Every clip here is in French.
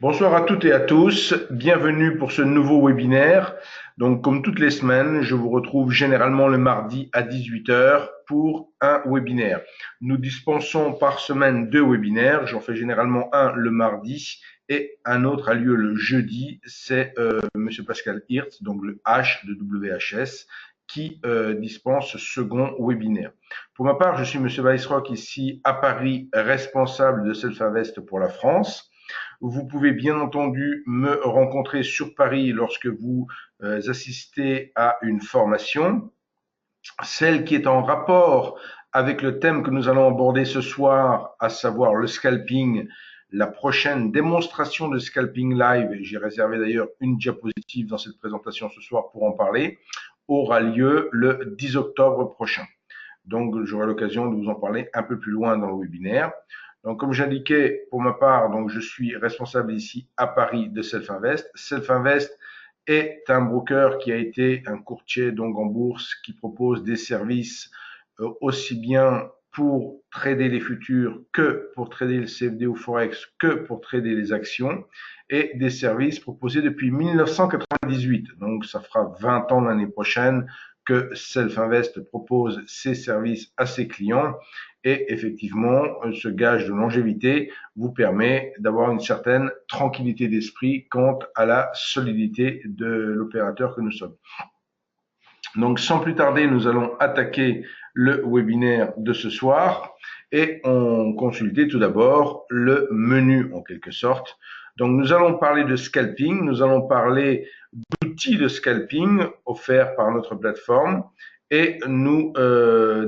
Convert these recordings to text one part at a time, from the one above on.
Bonsoir à toutes et à tous, bienvenue pour ce nouveau webinaire. Donc comme toutes les semaines, je vous retrouve généralement le mardi à 18 heures pour un webinaire. Nous dispensons par semaine 2 webinaires, j'en fais généralement un le mardi et un autre a lieu le jeudi, c'est Monsieur Pascal Hirtz, donc le H de WHS, qui dispense ce second webinaire. Pour ma part, je suis Monsieur Weissrock ici à Paris, responsable de Self-Invest pour la France. Vous pouvez bien entendu me rencontrer sur Paris lorsque vous assistez à une formation, celle qui est en rapport avec le thème que nous allons aborder ce soir, à savoir le scalping. La prochaine démonstration de scalping live, et j'ai réservé d'ailleurs une diapositive dans cette présentation ce soir pour en parler, aura lieu le 10 octobre prochain. Donc, j'aurai l'occasion de vous en parler un peu plus loin dans le webinaire. Donc, comme j'indiquais, pour ma part, donc je suis responsable ici à Paris de Self-Invest. Self-Invest est un broker qui a été un courtier donc en bourse qui propose des services aussi bien pour trader les futurs que pour trader le CFD ou Forex que pour trader les actions et des services proposés depuis 1998. Donc, ça fera 20 ans l'année prochaine que Self-Invest propose ses services à ses clients et effectivement, ce gage de longévité vous permet d'avoir une certaine tranquillité d'esprit quant à la solidité de l'opérateur que nous sommes. Donc, sans plus tarder, nous allons attaquer le webinaire de ce soir et on consulter tout d'abord le menu en quelque sorte. Donc, nous allons parler de scalping, nous allons parler d'outils de scalping offerts par notre plateforme et nous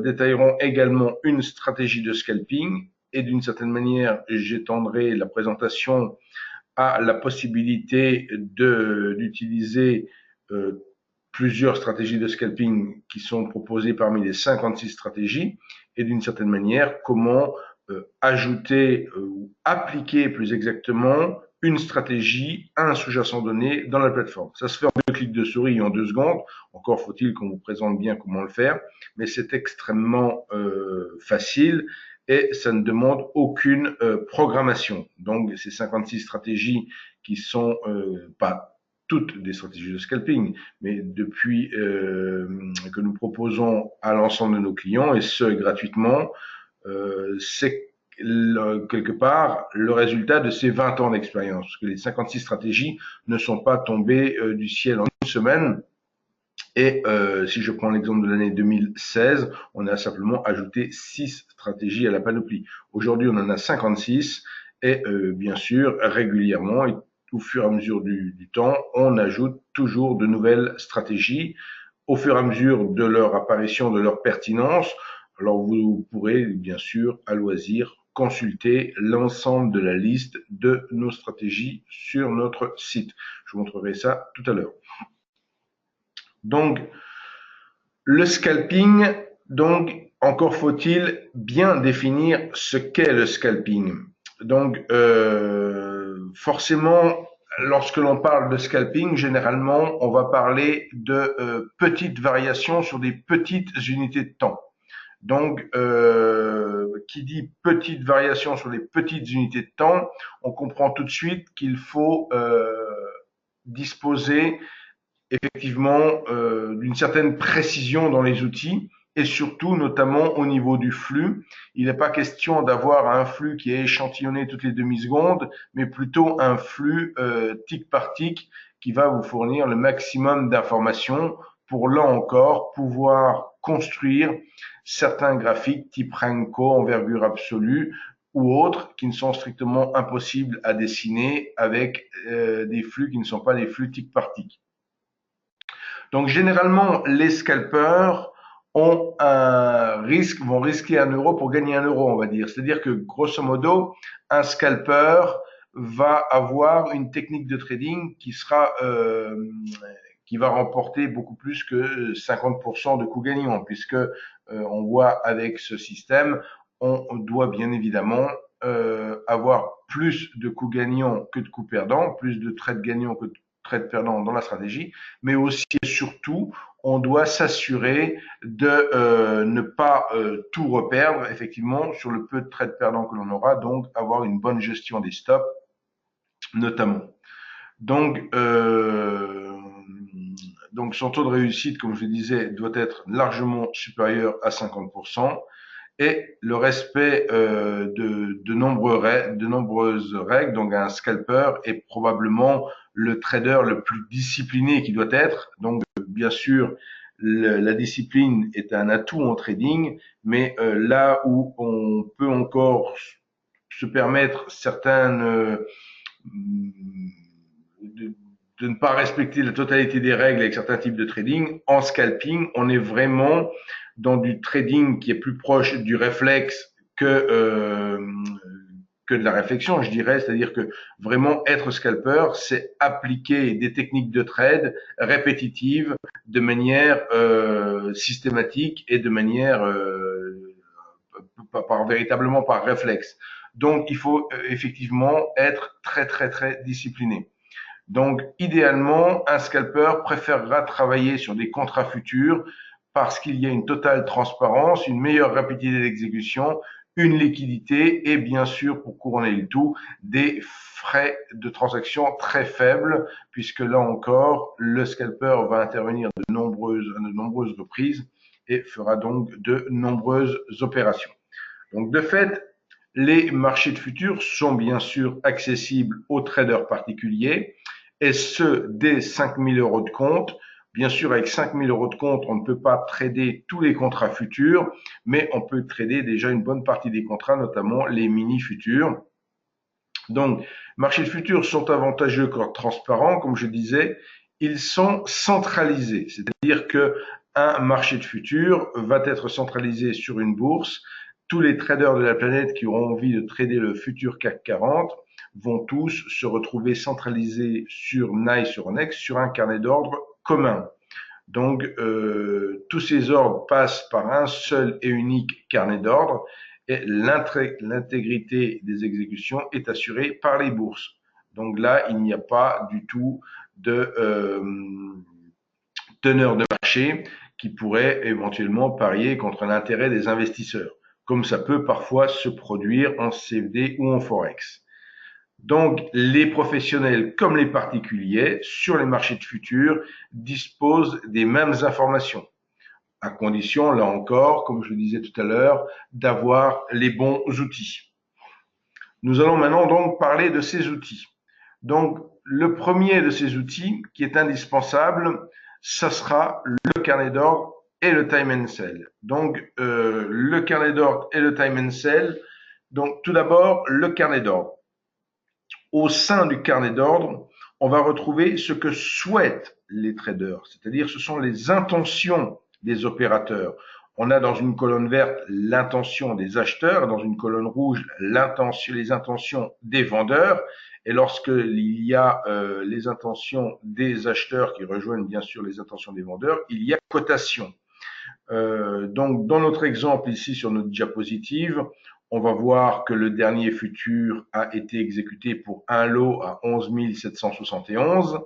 détaillerons également une stratégie de scalping et d'une certaine manière, j'étendrai la présentation à la possibilité d'utiliser plusieurs stratégies de scalping qui sont proposées parmi les 56 stratégies et d'une certaine manière comment ajouter ou appliquer plus exactement une stratégie à un sous-jacent donné dans la plateforme. Ça se fait en 2 clics de souris et en 2 secondes. Encore faut-il qu'on vous présente bien comment le faire, mais c'est extrêmement facile et ça ne demande aucune programmation. Donc ces 56 stratégies qui sont pas toutes des stratégies de scalping, mais depuis que nous proposons à l'ensemble de nos clients, et ce gratuitement, c'est quelque part le résultat de ces 20 ans d'expérience, parce que les 56 stratégies ne sont pas tombées du ciel en une semaine. Et si je prends l'exemple de l'année 2016, on a simplement ajouté 6 stratégies à la panoplie. Aujourd'hui, on en a 56 et bien sûr, régulièrement, et au fur et à mesure du temps, on ajoute toujours de nouvelles stratégies au fur et à mesure de leur apparition, de leur pertinence. Alors vous pourrez bien sûr à loisir consulter l'ensemble de la liste de nos stratégies sur notre site. Je vous montrerai ça tout à l'heure. Donc, le scalping, donc, encore faut-il bien définir ce qu'est le scalping. Donc, forcément, lorsque l'on parle de scalping, généralement, on va parler de petites variations sur des petites unités de temps. Donc, qui dit petites variations sur des petites unités de temps, on comprend tout de suite qu'il faut disposer effectivement d'une certaine précision dans les outils et surtout notamment au niveau du flux. Il n'est pas question d'avoir un flux qui est échantillonné toutes les demi-secondes, mais plutôt un flux tic par tic qui va vous fournir le maximum d'informations pour là encore pouvoir construire certains graphiques type Renko, envergure absolue ou autres qui ne sont strictement impossibles à dessiner avec des flux qui ne sont pas des flux tic par tic. Donc généralement, les scalpeurs ont un risque, vont risquer 1 euro pour gagner 1 euro, on va dire. C'est-à-dire que grosso modo, un scalpeur va avoir une technique de trading qui va remporter beaucoup plus que 50% de coûts gagnants, puisque on voit avec ce système, on doit bien évidemment avoir plus de coûts gagnants que de coûts perdants, plus de trades gagnants que de trades perdants dans la stratégie, mais aussi et surtout, on doit s'assurer de ne pas tout reperdre effectivement sur le peu de trades perdants que l'on aura, donc avoir une bonne gestion des stops notamment. Donc, son taux de réussite, comme je le disais, doit être largement supérieur à 50%. Et le respect de nombreuses règles. Donc un scalper est probablement le trader le plus discipliné qui doit être. Donc bien sûr, la discipline est un atout en trading, mais là où on peut encore se permettre certaines de, de ne pas respecter la totalité des règles avec certains types de trading, en scalping, on est vraiment dans du trading qui est plus proche du réflexe que de la réflexion, je dirais. C'est-à-dire que vraiment être scalper, c'est appliquer des techniques de trade répétitives de manière systématique et de manière véritablement par réflexe. Donc, il faut effectivement être très, très, très discipliné. Donc, idéalement, un scalper préférera travailler sur des contrats futurs parce qu'il y a une totale transparence, une meilleure rapidité d'exécution, une liquidité et bien sûr, pour couronner le tout, des frais de transaction très faibles puisque là encore, le scalper va intervenir de nombreuses reprises et fera donc de nombreuses opérations. Donc, de fait, les marchés de futurs sont bien sûr accessibles aux traders particuliers et ce, dès 5 000 euros de compte. Bien sûr, avec 5 000 euros de compte, on ne peut pas trader tous les contrats futurs, mais on peut trader déjà une bonne partie des contrats, notamment les mini futurs. Donc, marchés de futurs sont avantageux quand transparents, comme je disais, ils sont centralisés, c'est-à-dire que un marché de futurs va être centralisé sur une bourse. Tous les traders de la planète qui auront envie de trader le futur CAC 40 vont tous se retrouver centralisés sur NYSE ou Euronext sur un carnet d'ordre commun. Donc, tous ces ordres passent par un seul et unique carnet d'ordre et l'intégrité des exécutions est assurée par les bourses. Donc là, il n'y a pas du tout de teneur de marché qui pourrait éventuellement parier contre l'intérêt des investisseurs, comme ça peut parfois se produire en CFD ou en Forex. Donc, les professionnels comme les particuliers sur les marchés de futurs disposent des mêmes informations, à condition, là encore, comme je le disais tout à l'heure, d'avoir les bons outils. Nous allons maintenant donc parler de ces outils. Donc, le premier de ces outils qui est indispensable, ça sera le carnet d'ordre et le time and sell. Donc, le carnet d'ordre et le time and sell. Donc, tout d'abord, le carnet d'ordre. Au sein du carnet d'ordre, on va retrouver ce que souhaitent les traders, c'est-à-dire ce sont les intentions des opérateurs. On a dans une colonne verte l'intention des acheteurs, dans une colonne rouge les intentions des vendeurs. Et lorsqu'il y a les intentions des acheteurs qui rejoignent bien sûr les intentions des vendeurs, il y a cotation. Donc, dans notre exemple ici sur notre diapositive, on va voir que le dernier futur a été exécuté pour un lot à 11 771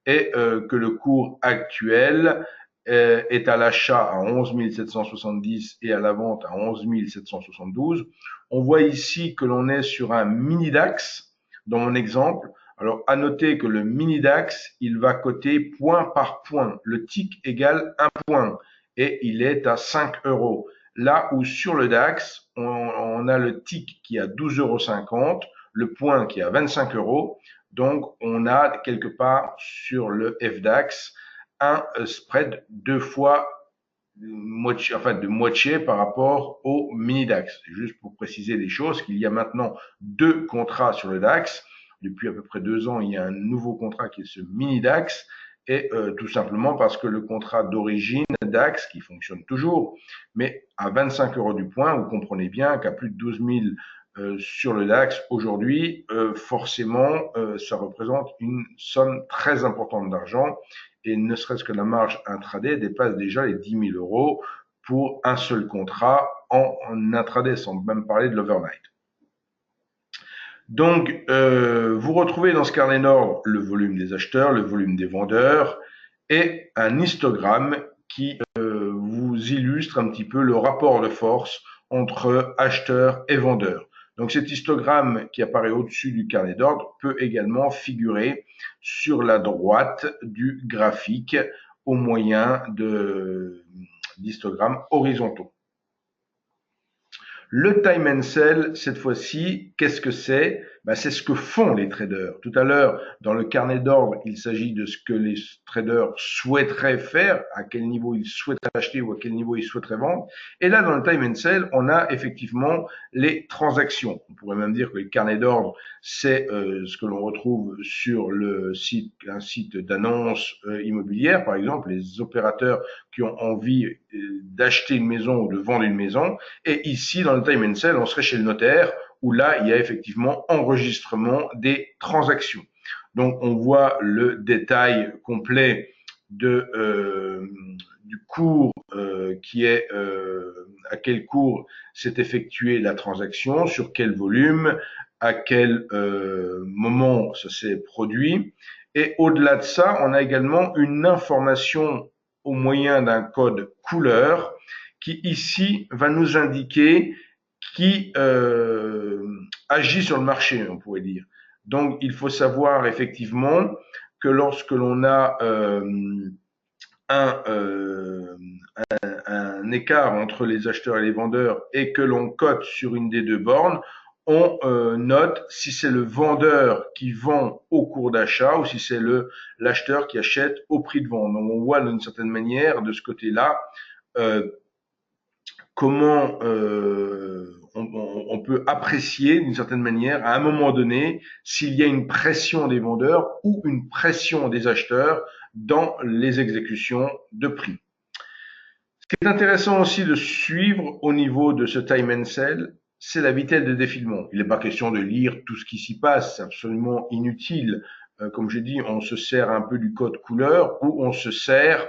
et que le cours actuel est à l'achat à 11 770 et à la vente à 11 772. On voit ici que l'on est sur un mini DAX dans mon exemple. Alors, à noter que le mini DAX, il va coter point par point. Le tick égale 1 point et il est à 5 euros. Là où sur le DAX, on a le tick qui est à 12,50 euros, le point qui est à 25 euros. Donc, on a quelque part sur le FDAX un spread deux fois de moitié par rapport au mini DAX. Juste pour préciser les choses, qu'il y a maintenant deux contrats sur le DAX. Depuis à peu près 2 ans, il y a un nouveau contrat qui est ce mini DAX. Et tout simplement parce que le contrat d'origine DAX, qui fonctionne toujours, mais à 25 euros du point, vous comprenez bien qu'à plus de 12 000 sur le DAX aujourd'hui, forcément, ça représente une somme très importante d'argent et ne serait-ce que la marge intraday dépasse déjà les 10 000 euros pour un seul contrat en intraday, sans même parler de l'overnight. Donc, vous retrouvez dans ce carnet d'ordre le volume des acheteurs, le volume des vendeurs et un histogramme qui vous illustre un petit peu le rapport de force entre acheteurs et vendeurs. Donc cet histogramme qui apparaît au-dessus du carnet d'ordre peut également figurer sur la droite du graphique au moyen d'histogrammes horizontaux. Le time and sell, cette fois-ci, qu'est-ce que c'est? C'est ce que font les traders. Tout à l'heure, dans le carnet d'ordre, il s'agit de ce que les traders souhaiteraient faire, à quel niveau ils souhaiteraient acheter ou à quel niveau ils souhaiteraient vendre. Et là, dans le time and sell, on a effectivement les transactions. On pourrait même dire que le carnet d'ordre, c'est ce que l'on retrouve sur le site, un site d'annonces immobilières, par exemple, les opérateurs qui ont envie d'acheter une maison ou de vendre une maison. Et ici, dans le time and sell, on serait chez le notaire, où là, il y a effectivement enregistrement des transactions. Donc, on voit le détail complet du cours qui est à quel cours s'est effectuée la transaction, sur quel volume, à quel moment ça s'est produit. Et au-delà de ça, on a également une information au moyen d'un code couleur qui ici va nous indiquer qui agit sur le marché, on pourrait dire. Donc, il faut savoir effectivement que lorsque l'on a un écart entre les acheteurs et les vendeurs et que l'on cote sur une des deux bornes, on note si c'est le vendeur qui vend au cours d'achat ou si c'est l'acheteur qui achète au prix de vente. Donc, on voit d'une certaine manière de ce côté-là comment on peut apprécier d'une certaine manière à un moment donné s'il y a une pression des vendeurs ou une pression des acheteurs dans les exécutions de prix. Ce qui est intéressant aussi de suivre au niveau de ce time and sell, c'est la vitesse de défilement. Il n'est pas question de lire tout ce qui s'y passe, c'est absolument inutile. Comme j'ai dit, on se sert un peu du code couleur ou on se sert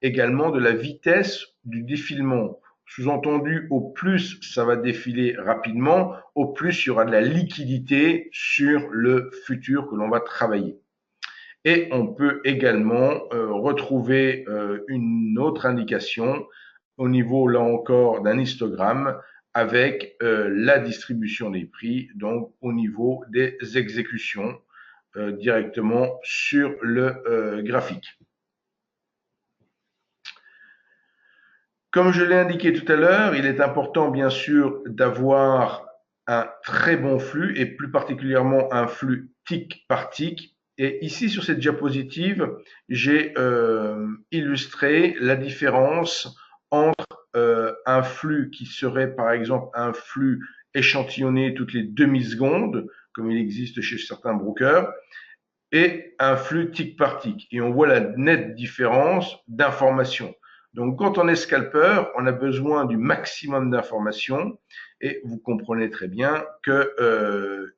également de la vitesse du défilement. Sous-entendu, au plus ça va défiler rapidement, au plus il y aura de la liquidité sur le futur que l'on va travailler. Et on peut également retrouver une autre indication au niveau, là encore, d'un histogramme avec la distribution des prix, donc au niveau des exécutions directement sur le graphique. Comme je l'ai indiqué tout à l'heure, il est important bien sûr d'avoir un très bon flux et plus particulièrement un flux tick par tick. Et ici sur cette diapositive, j'ai illustré la différence entre un flux qui serait par exemple un flux échantillonné toutes les demi-secondes, comme il existe chez certains brokers, et un flux tick par tick. Et on voit la nette différence d'informations. Donc, quand on est scalper, on a besoin du maximum d'informations et vous comprenez très bien que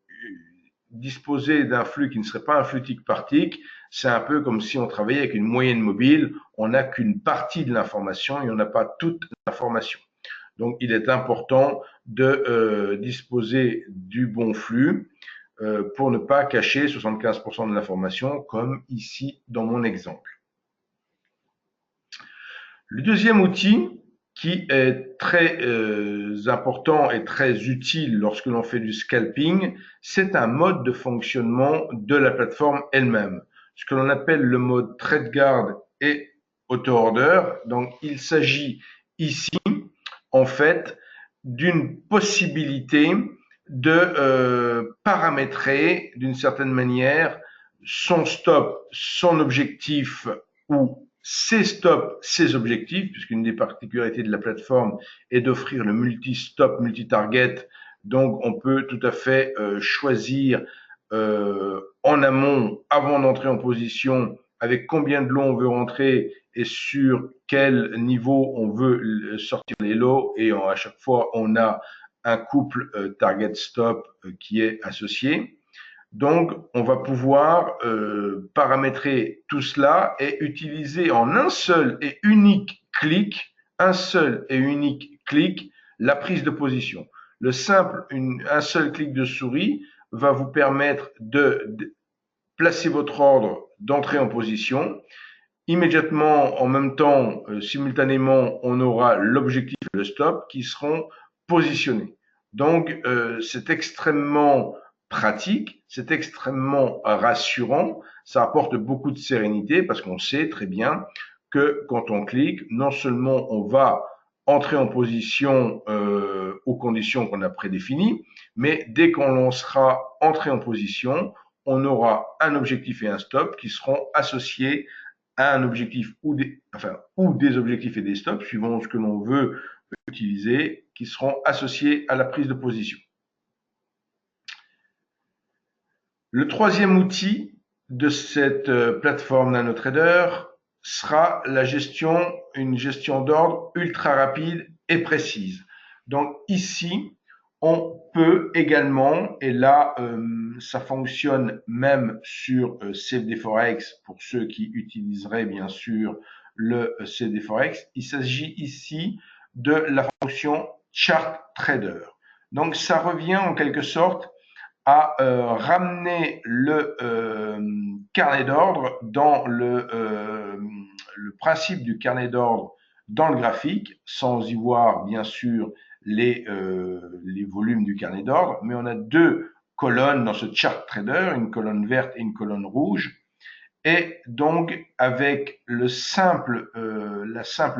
disposer d'un flux qui ne serait pas un flux tick par tick, c'est un peu comme si on travaillait avec une moyenne mobile. On n'a qu'une partie de l'information et on n'a pas toute l'information. Donc, il est important de disposer du bon flux pour ne pas cacher 75% de l'information, comme ici dans mon exemple. Le deuxième outil qui est très important et très utile lorsque l'on fait du scalping, c'est un mode de fonctionnement de la plateforme elle-même, ce que l'on appelle le mode trade guard et auto order. Donc il s'agit ici en fait d'une possibilité de paramétrer d'une certaine manière son stop, son objectif ou ses stops, ses objectifs, puisqu'une des particularités de la plateforme est d'offrir le multi-stop, multi-target. Donc, on peut tout à fait choisir en amont, avant d'entrer en position, avec combien de lots on veut rentrer et sur quel niveau on veut sortir les lots. Et à chaque fois, on a un couple target stop qui est associé. Donc, on va pouvoir paramétrer tout cela et utiliser en un seul et unique clic, la prise de position. Un seul clic de souris va vous permettre de placer votre ordre d'entrée en position. Immédiatement, en même temps, simultanément, on aura l'objectif et le stop qui seront positionnés. Donc, c'est extrêmement pratique, c'est extrêmement rassurant, ça apporte beaucoup de sérénité parce qu'on sait très bien que quand on clique, non seulement on va entrer en position aux conditions qu'on a prédéfinies, mais dès qu'on sera entré en position, on aura un objectif et un stop qui seront associés à un objectif ou des objectifs et des stops, suivant ce que l'on veut utiliser, qui seront associés à la prise de position. Le troisième outil de cette plateforme NanoTrader sera une gestion d'ordre ultra rapide et précise. Donc ici, on peut également, et là ça fonctionne même sur CFD-Forex pour ceux qui utiliseraient bien sûr le CFD-Forex, il s'agit ici de la fonction Chart Trader. Donc ça revient en quelque sorte à ramener le carnet d'ordre dans le principe du carnet d'ordre dans le graphique, sans y voir bien sûr les volumes du carnet d'ordre, mais on a deux colonnes dans ce chart trader, une colonne verte et une colonne rouge. Et donc, avec la simple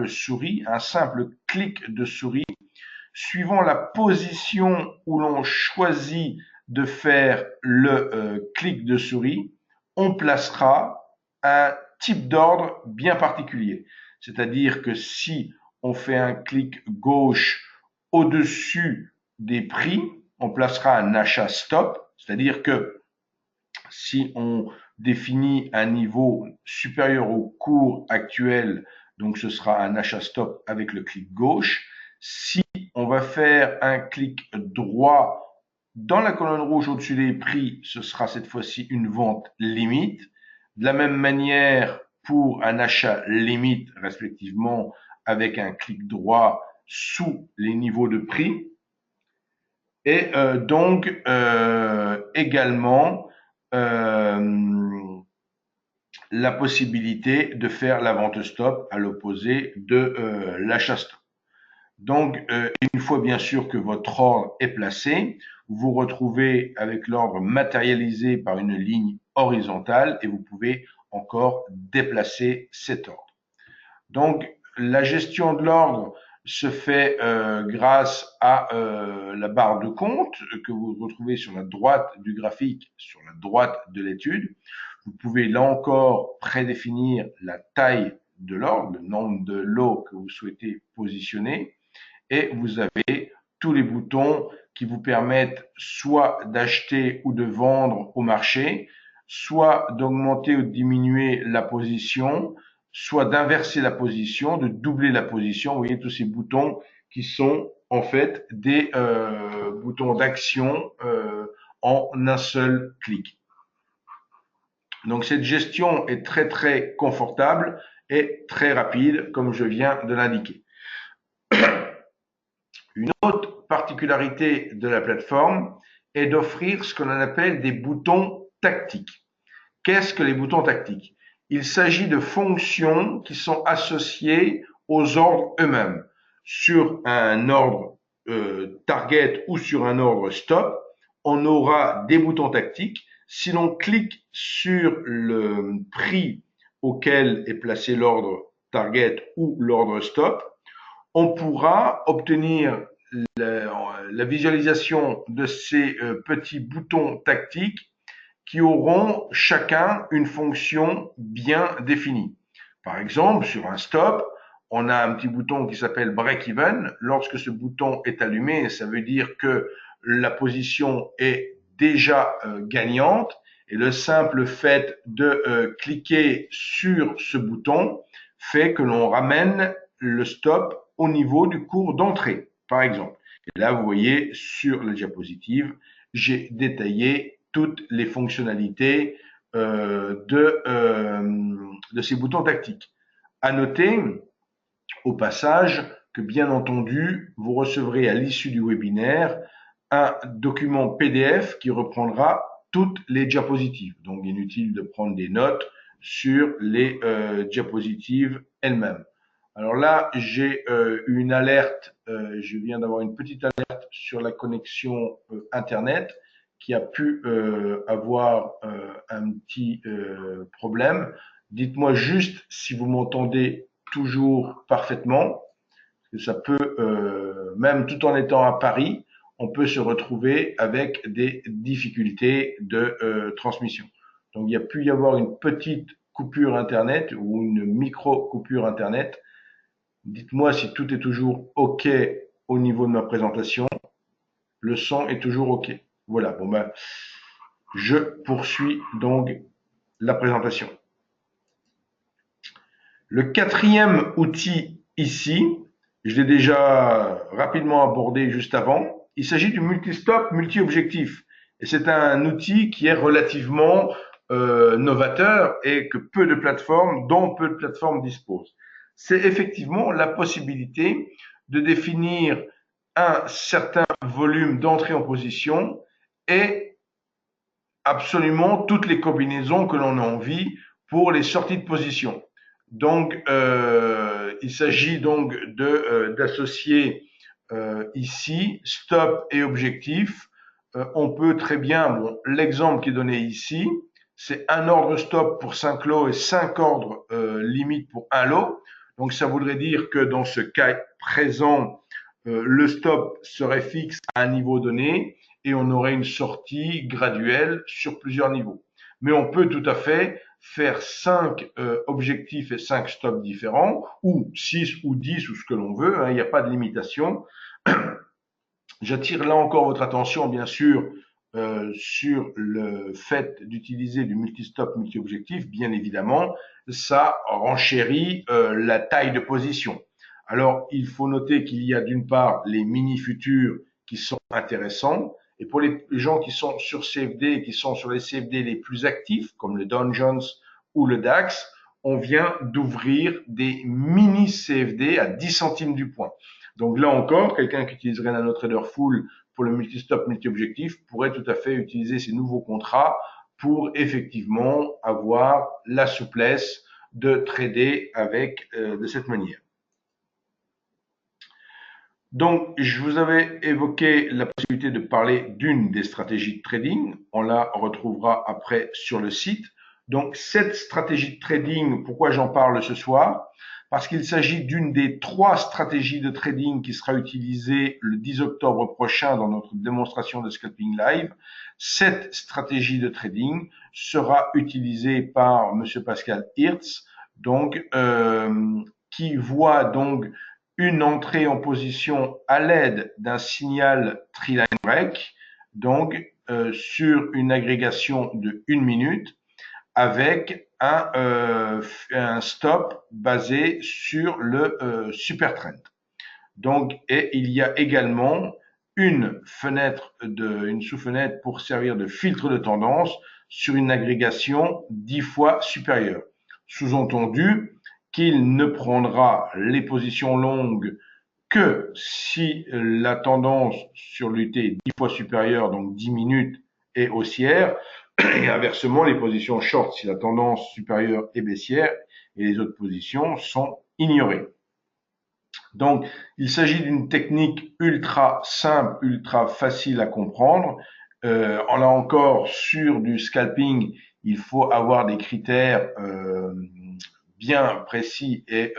souris, un simple clic de souris, suivant la position où l'on choisit de faire le clic de souris, on placera un type d'ordre bien particulier. C'est-à-dire que si on fait un clic gauche au-dessus des prix, on placera un achat stop, c'est-à-dire que si on définit un niveau supérieur au cours actuel, donc ce sera un achat stop avec le clic gauche. Si on va faire un clic droit dans la colonne rouge au-dessus des prix, ce sera cette fois-ci une vente limite. De la même manière pour un achat limite, respectivement, avec un clic droit sous les niveaux de prix. Et donc également la possibilité de faire la vente stop à l'opposé de l'achat stop. Donc, une fois bien sûr que votre ordre est placé, vous vous retrouvez avec l'ordre matérialisé par une ligne horizontale et vous pouvez encore déplacer cet ordre. Donc, la gestion de l'ordre se fait grâce à la barre de compte que vous retrouvez sur la droite du graphique, sur la droite de l'étude. Vous pouvez là encore prédéfinir la taille de l'ordre, le nombre de lots que vous souhaitez positionner, et vous avez tous les boutons qui vous permettent soit d'acheter ou de vendre au marché, soit d'augmenter ou de diminuer la position, soit d'inverser la position, de doubler la position. Vous voyez tous ces boutons qui sont en fait des boutons d'action en un seul clic. Donc cette gestion est très très confortable et très rapide comme je viens de l'indiquer. Une autre particularité de la plateforme est d'offrir ce qu'on appelle des boutons tactiques. Qu'est-ce que les boutons tactiques? Il s'agit de fonctions qui sont associées aux ordres eux-mêmes. Sur un ordre target ou sur un ordre stop, on aura des boutons tactiques. Si l'on clique sur le prix auquel est placé l'ordre target ou l'ordre stop, on pourra obtenir la visualisation de ces petits boutons tactiques qui auront chacun une fonction bien définie. Par exemple, sur un stop, on a un petit bouton qui s'appelle Break Even. Lorsque ce bouton est allumé, ça veut dire que la position est déjà gagnante. Et le simple fait de cliquer sur ce bouton fait que l'on ramène le stop au niveau du cours d'entrée, par exemple. Et là, vous voyez sur la diapositive, j'ai détaillé toutes les fonctionnalités de ces boutons tactiques. À noter, au passage, que bien entendu, vous recevrez à l'issue du webinaire un document PDF qui reprendra toutes les diapositives. Donc, inutile de prendre des notes sur les diapositives elles-mêmes. Alors là, j'ai une alerte, je viens d'avoir une petite alerte sur la connexion Internet qui a pu avoir un petit problème. Dites-moi juste si vous m'entendez toujours parfaitement. Ça peut, même tout en étant à Paris, on peut se retrouver avec des difficultés de transmission. Donc il y a pu y avoir une petite coupure Internet ou une micro coupure Internet. Dites-moi si tout est toujours OK au niveau de ma présentation. Le son est toujours OK. Voilà, bon ben, je poursuis donc la présentation. Le quatrième outil ici, je l'ai déjà rapidement abordé juste avant, il s'agit du multistop multi-objectif. Et c'est un outil qui est relativement novateur et que dont peu de plateformes disposent. C'est effectivement la possibilité de définir un certain volume d'entrée en position et absolument toutes les combinaisons que l'on a envie pour les sorties de position. Donc, il s'agit donc d'associer ici stop et objectif. On peut très bien, bon, l'exemple qui est donné ici, c'est un ordre stop pour 5 lots et 5 ordres limite pour un lot. Donc, ça voudrait dire que dans ce cas présent, le stop serait fixe à un niveau donné et on aurait une sortie graduelle sur plusieurs niveaux. Mais on peut tout à fait faire 5 objectifs et 5 stops différents, ou 6 ou 10 ou ce que l'on veut, hein, il n'y a pas de limitation. J'attire là encore votre attention, bien sûr, sur le fait d'utiliser du multistop multi-objectif. Bien évidemment, ça renchérit la taille de position. Alors, il faut noter qu'il y a d'une part les mini-futurs qui sont intéressants, et pour les gens qui sont sur CFD, qui sont sur les CFD les plus actifs, comme le Dow Jones ou le DAX, on vient d'ouvrir des mini CFD à 10 centimes du point. Donc là encore, quelqu'un qui utiliserait NanoTrader Full pour le multistop multi-objectif pourrait tout à fait utiliser ces nouveaux contrats pour effectivement avoir la souplesse de trader avec de cette manière. Donc, je vous avais évoqué la possibilité de parler d'une des stratégies de trading. On la retrouvera après sur le site. Donc, cette stratégie de trading, pourquoi j'en parle ce soir? Parce qu'il s'agit d'une des 3 stratégies de trading qui sera utilisée le 10 octobre prochain dans notre démonstration de Scalping Live. Cette stratégie de trading sera utilisée par Monsieur Pascal Hirtz, donc, qui voit donc une entrée en position à l'aide d'un signal Triline Break, donc sur une agrégation de 1 minute, avec un stop basé sur le super trend. Donc, et il y a également une sous-fenêtre pour servir de filtre de tendance sur une agrégation 10 fois supérieure. Sous-entendu qu'il ne prendra les positions longues que si la tendance sur l'UT est 10 fois supérieure, donc 10 minutes, est haussière, et inversement, les positions short si la tendance supérieure est baissière et les autres positions sont ignorées. Donc, il s'agit d'une technique ultra simple, ultra facile à comprendre. Là encore, sur du scalping, il faut avoir des critères bien précis et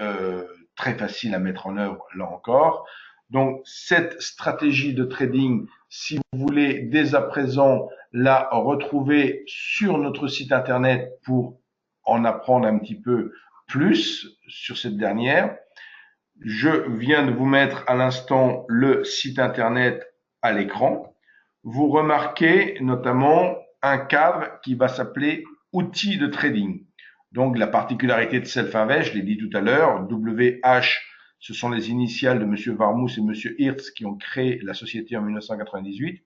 très faciles à mettre en œuvre, là encore. Donc, cette stratégie de trading, si vous voulez dès à présent la retrouver sur notre site internet pour en apprendre un petit peu plus sur cette dernière, je viens de vous mettre à l'instant le site internet à l'écran. Vous remarquez notamment un cadre qui va s'appeler outils de trading. Donc la particularité de Self-Invest, je l'ai dit tout à l'heure, WH, ce sont les initiales de Monsieur Varmouth et Monsieur Hirtz qui ont créé la société en 1998.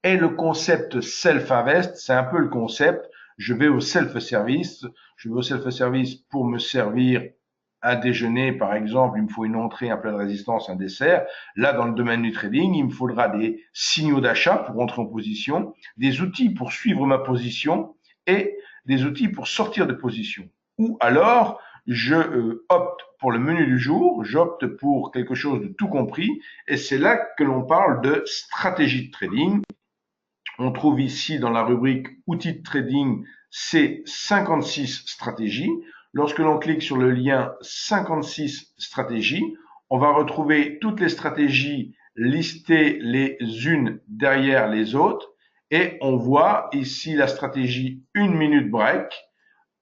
Et le concept Self-Invest, c'est un peu le concept, je vais au self-service pour me servir un déjeuner, par exemple, il me faut une entrée, un plat de résistance, un dessert. Là, dans le domaine du trading, il me faudra des signaux d'achat pour entrer en position, des outils pour suivre ma position et des outils pour sortir de position. Ou alors, je opte pour le menu du jour, j'opte pour quelque chose de tout compris, et c'est là que l'on parle de stratégie de trading. On trouve ici dans la rubrique outils de trading ces 56 stratégies. Lorsque l'on clique sur le lien 56 stratégies, on va retrouver toutes les stratégies listées les unes derrière les autres et on voit ici la stratégie 1 minute break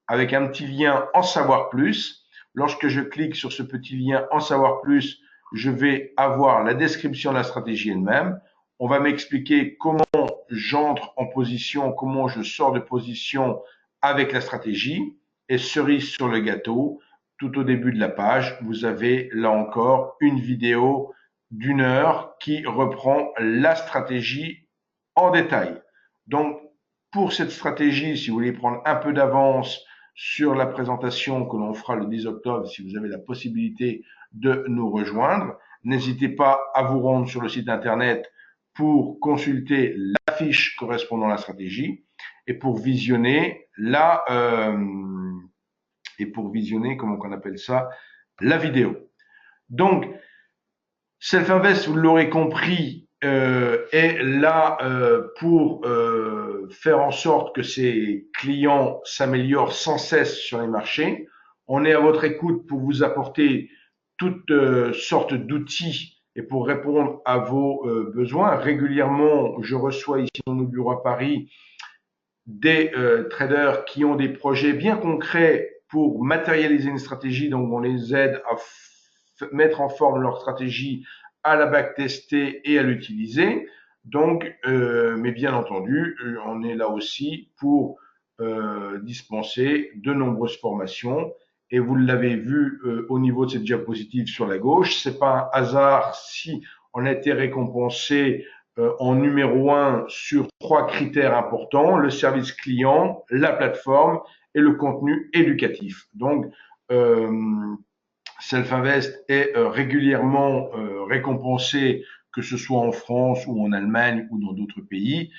avec un petit lien en savoir plus. Lorsque je clique sur ce petit lien en savoir plus, je vais avoir la description de la stratégie elle-même. On va m'expliquer comment j'entre en position, comment je sors de position avec la stratégie. Et cerise sur le gâteau, tout au début de la page, vous avez là encore une vidéo d'1 heure qui reprend la stratégie en détail. Donc, pour cette stratégie, si vous voulez prendre un peu d'avance sur la présentation que l'on fera le 10 octobre, si vous avez la possibilité de nous rejoindre, n'hésitez pas à vous rendre sur le site internet pour consulter la fiche correspondant à la stratégie et pour visionner comment on appelle ça, la vidéo. Donc, Self-Invest, vous l'aurez compris, est là pour faire en sorte que ses clients s'améliorent sans cesse sur les marchés. On est à votre écoute pour vous apporter toutes sortes d'outils et pour répondre à vos besoins. Régulièrement, je reçois ici dans nos bureaux à Paris des traders qui ont des projets bien concrets pour matérialiser une stratégie. Donc, on les aide à mettre en forme leur stratégie, à la backtester et à l'utiliser. Donc, mais bien entendu, on est là aussi pour dispenser de nombreuses formations. Et vous l'avez vu au niveau de cette diapositive sur la gauche, c'est pas un hasard si on a été récompensé en numéro 1 sur 3 critères importants, le service client, la plateforme et le contenu éducatif. Donc, Self-Invest est régulièrement récompensé, que ce soit en France ou en Allemagne ou dans d'autres pays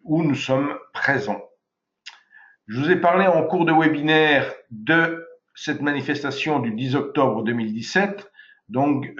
où nous sommes présents. Je vous ai parlé en cours de webinaire de cette manifestation du 10 octobre 2017, donc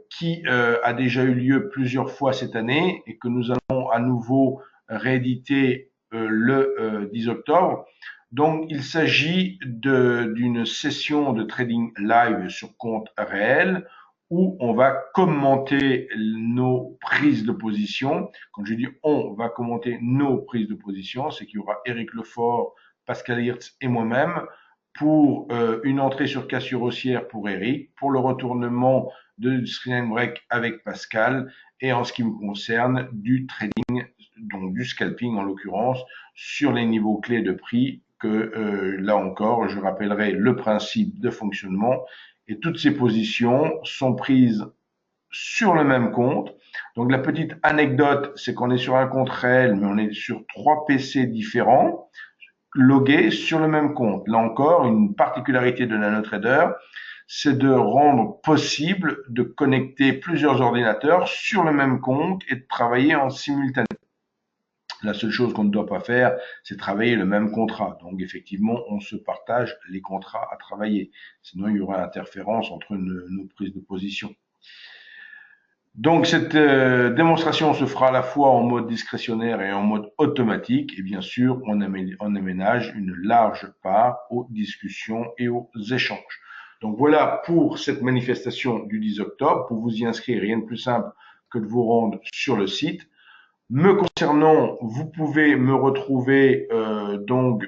qui a déjà eu lieu plusieurs fois cette année et que nous allons à nouveau rééditer le 10 octobre. Donc, il s'agit d'une session de trading live sur compte réel où on va commenter nos prises de position. Quand je dis on va commenter nos prises de position, c'est qu'il y aura Eric Lefort, Pascal Hirtz et moi-même pour une entrée sur cassure haussière pour Eric, pour le retournement de screen break avec Pascal et en ce qui me concerne du trading, donc du scalping en l'occurrence, sur les niveaux clés de prix que là encore, je rappellerai le principe de fonctionnement et toutes ces positions sont prises sur le même compte. Donc la petite anecdote, c'est qu'on est sur un compte réel, mais on est sur 3 PC différents, logués sur le même compte. Là encore, une particularité de NanoTrader, c'est de rendre possible de connecter plusieurs ordinateurs sur le même compte et de travailler en simultané. La seule chose qu'on ne doit pas faire, c'est travailler le même contrat. Donc effectivement, on se partage les contrats à travailler. Sinon, il y aura interférence entre nos prises de position. Donc cette démonstration se fera à la fois en mode discrétionnaire et en mode automatique. Et bien sûr, on aménage une large part aux discussions et aux échanges. Donc voilà pour cette manifestation du 10 octobre. Pour vous y inscrire, rien de plus simple que de vous rendre sur le site. Me concernant, vous pouvez me retrouver donc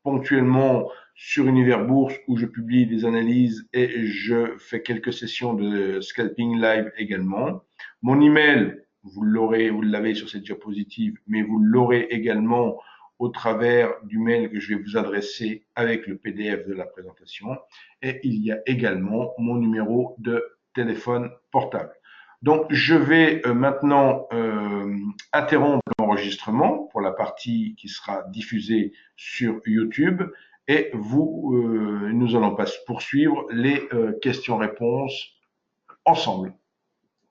ponctuellement sur Univers Bourse où je publie des analyses et je fais quelques sessions de scalping live également. Mon email, vous l'avez sur cette diapositive, mais vous l'aurez également au travers du mail que je vais vous adresser avec le PDF de la présentation. Et il y a également mon numéro de téléphone portable. Donc, je vais maintenant interrompre l'enregistrement pour la partie qui sera diffusée sur YouTube et nous allons poursuivre les questions-réponses ensemble.